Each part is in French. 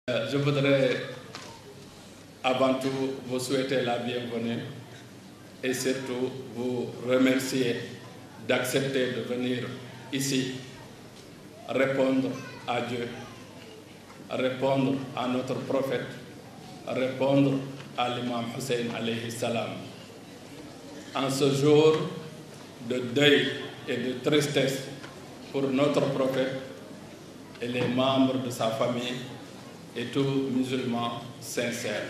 Je voudrais avant tout vous souhaiter la bienvenue et surtout vous remercier d'accepter de venir ici répondre à Dieu, répondre à notre prophète, répondre à l'imam Hussein alayhi salam. En ce jour de deuil et de tristesse pour notre prophète et les membres de sa famille et tout musulman sincère.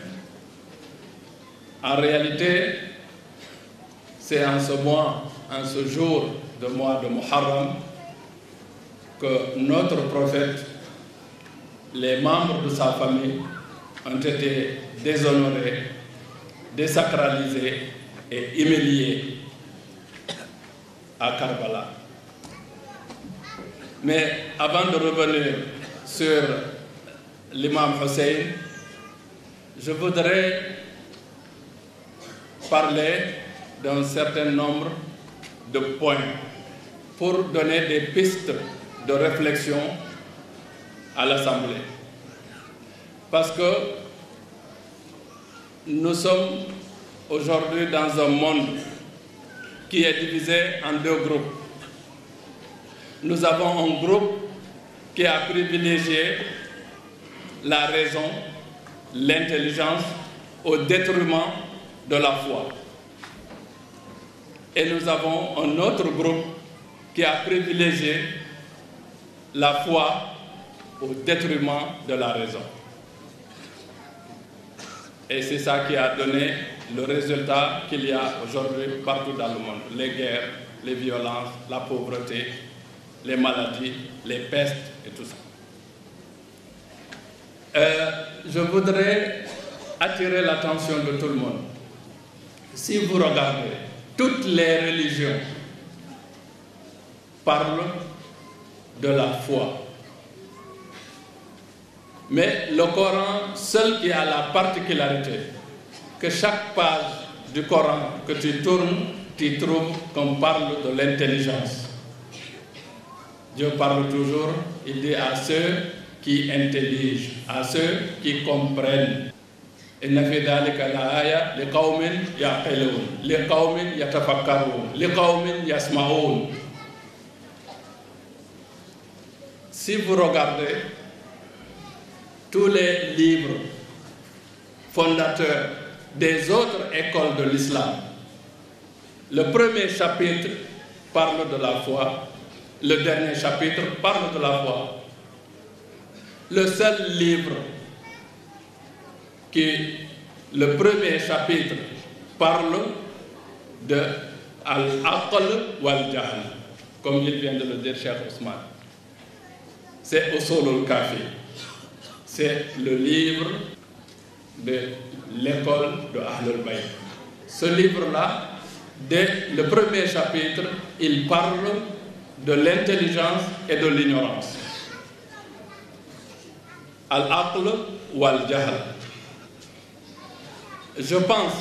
En réalité, c'est en ce jour de mois de Muharram que notre prophète, les membres de sa famille ont été déshonorés, désacralisés et humiliés à Karbala. Mais avant de revenir sur l'imam Hussein, je voudrais parler d'un certain nombre de points pour donner des pistes de réflexion à l'Assemblée. Parce que nous sommes aujourd'hui dans un monde qui est divisé en deux groupes. Nous avons un groupe qui a privilégié la raison, l'intelligence au détriment de la foi. Et nous avons un autre groupe qui a privilégié la foi au détriment de la raison. Et c'est ça qui a donné le résultat qu'il y a aujourd'hui partout dans le monde. Les guerres, les violences, la pauvreté, les maladies, les pestes et tout ça. Je voudrais attirer l'attention de tout le monde. Si vous regardez, toutes les religions parlent de la foi. Mais le Coran seul qui a la particularité que chaque page du Coran que tu tournes, tu trouves qu'on parle de l'intelligence. Dieu parle toujours, il dit à ceux qui intelligent, à ceux qui comprennent. Inna fi dhalika la aya liqaumin yaqilun, liqaumin yatafakkarun, liqaumin yasma'un. Si vous regardez tous les livres fondateurs des autres écoles de l'islam, le premier chapitre parle de la foi, le dernier chapitre parle de la foi. Le seul livre qui, le premier chapitre, parle de Al-Aql wal-Jahl, comme il vient de le dire Cheikh Ousmane. C'est Usul al-Kafi. C'est le livre de l'école de Ahlul Bayt. Ce livre-là, dès le premier chapitre, il parle de l'intelligence et de l'ignorance. Al-Aql wal-Jahl. Je pense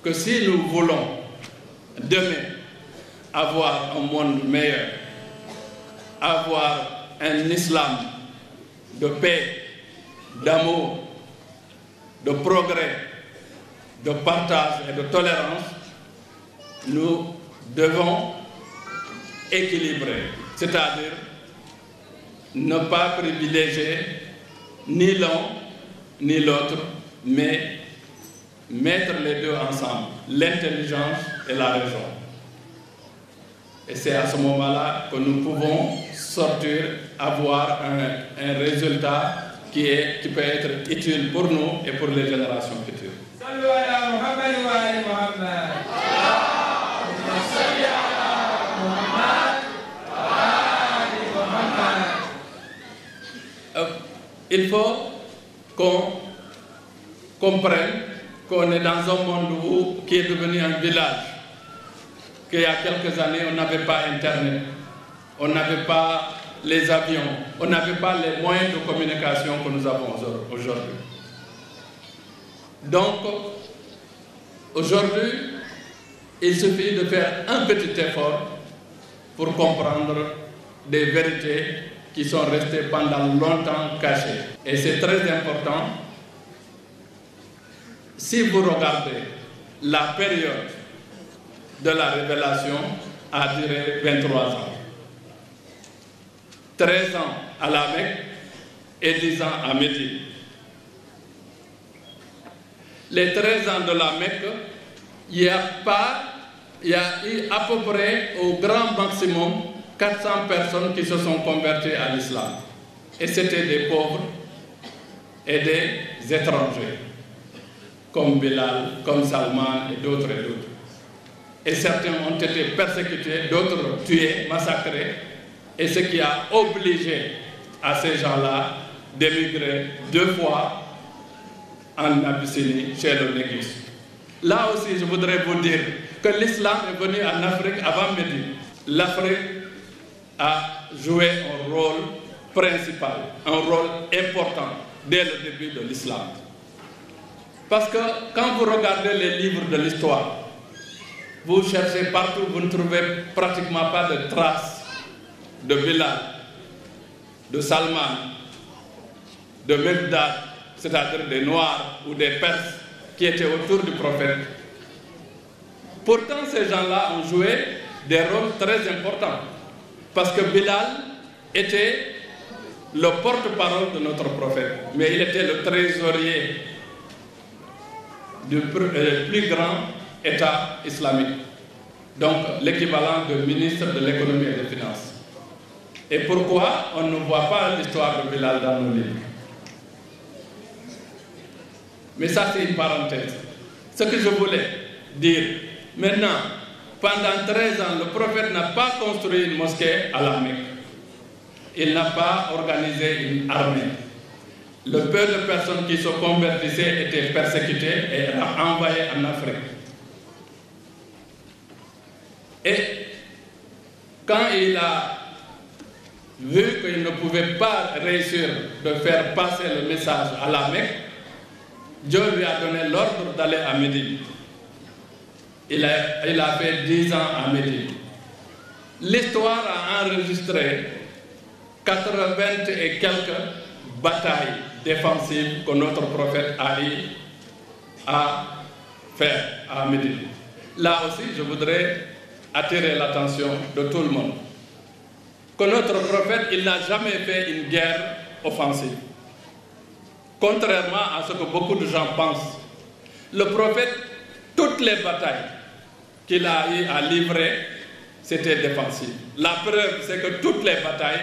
que si nous voulons demain avoir un monde meilleur, avoir un islam de paix, d'amour, de progrès, de partage et de tolérance, nous devons équilibrer, c'est-à-dire ne pas privilégier ni l'un ni l'autre, mais mettre les deux ensemble, l'intelligence et la raison. Et c'est à ce moment-là que nous pouvons sortir, avoir un résultat qui peut être utile pour nous et pour les générations futures. Il faut qu'on comprenne qu'on est dans un monde qui est devenu un village, qu'il y a quelques années, on n'avait pas Internet, on n'avait pas les avions, on n'avait pas les moyens de communication que nous avons aujourd'hui. Donc, aujourd'hui, il suffit de faire un petit effort pour comprendre des vérités qui sont restés pendant longtemps cachés. Et c'est très important. Si vous regardez la période de la révélation a duré 23 ans. 13 ans à la Mecque et 10 ans à Médine. Les 13 ans de la Mecque, il y a eu à peu près au grand maximum 400 personnes qui se sont converties à l'islam. Et c'était des pauvres et des étrangers, comme Bilal, comme Salman et d'autres et d'autres. Et certains ont été persécutés, d'autres tués, massacrés, et ce qui a obligé à ces gens-là d'émigrer 2 fois en Abyssinie, chez le Négus. Là aussi, je voudrais vous dire que l'islam est venu en Afrique avant Médine. L'Afrique a joué un rôle principal, un rôle important dès le début de l'islam. Parce que quand vous regardez les livres de l'histoire, vous cherchez partout, vous ne trouvez pratiquement pas de traces de Bilal, de Salman, de Mekdad, c'est-à-dire des Noirs ou des Perses qui étaient autour du prophète. Pourtant, ces gens-là ont joué des rôles très importants. Parce que Bilal était le porte-parole de notre prophète, mais il était le trésorier du plus grand État islamique, donc l'équivalent de ministre de l'économie et des finances. Et pourquoi on ne voit pas l'histoire de Bilal dans nos livres? Mais ça, c'est une parenthèse. Ce que je voulais dire, maintenant, pendant 13 ans, le prophète n'a pas construit une mosquée à la Mecque. Il n'a pas organisé une armée. Le peu de personnes qui se convertissaient étaient persécutées et envoyées en Afrique. Et quand il a vu qu'il ne pouvait pas réussir de faire passer le message à la Mecque, Dieu lui a donné l'ordre d'aller à Médine. Il a fait 10 ans à Médine. L'histoire a enregistré 80 et quelques batailles défensives que notre prophète a eu à faire à Médine. Là aussi, je voudrais attirer l'attention de tout le monde. Que notre prophète, il n'a jamais fait une guerre offensive. Contrairement à ce que beaucoup de gens pensent. Le prophète, toutes les batailles qu'il a eu à livrer, c'était défensif. La preuve, c'est que toutes les batailles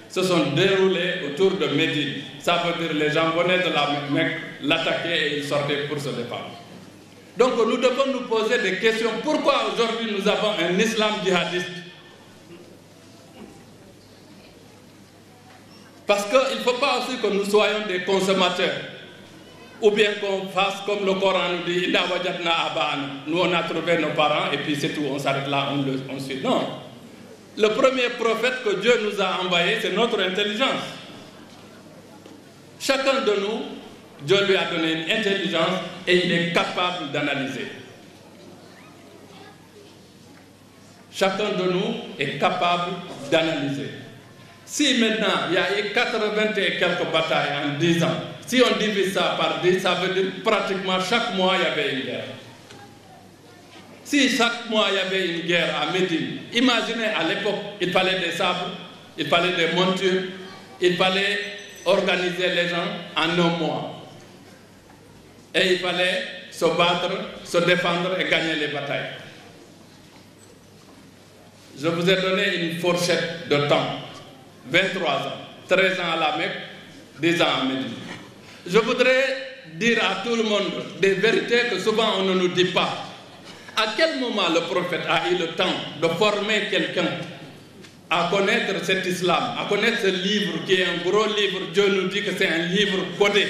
se sont déroulées autour de Médine. Ça veut dire que les gens venaient de la Mecque, l'attaquaient et ils sortaient pour se défendre. Donc nous devons nous poser des questions. Pourquoi aujourd'hui nous avons un islam djihadiste? Parce qu'il ne faut pas aussi que nous soyons des consommateurs. Ou bien qu'on fasse comme le Coran nous dit, nous on a trouvé nos parents et puis c'est tout, on s'arrête là, on suit. Non. Le premier prophète que Dieu nous a envoyé, c'est notre intelligence. Chacun de nous, Dieu lui a donné une intelligence et il est capable d'analyser. Chacun de nous est capable d'analyser. Si maintenant il y a eu 80 et quelques batailles en 10 ans, si on divise ça par 10, ça veut dire pratiquement chaque mois il y avait une guerre. Si chaque mois il y avait une guerre à Médine, imaginez à l'époque, il fallait des sabres, il fallait des montures, il fallait organiser les gens en un mois. Et il fallait se battre, se défendre et gagner les batailles. Je vous ai donné une fourchette de temps. 23 ans, 13 ans à la Mecque, 10 ans à Médine. Je voudrais dire à tout le monde des vérités que souvent on ne nous dit pas. À quel moment le prophète a eu le temps de former quelqu'un à connaître cet islam, à connaître ce livre qui est un gros livre? Dieu nous dit que c'est un livre codé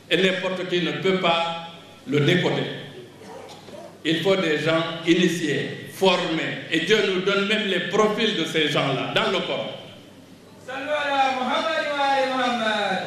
et n'importe qui ne peut pas le décoder. Il faut des gens initiés, formés, et Dieu nous donne même les profils de ces gens-là dans le Coran. Sallu ala Muhammad wa ali Muhammad.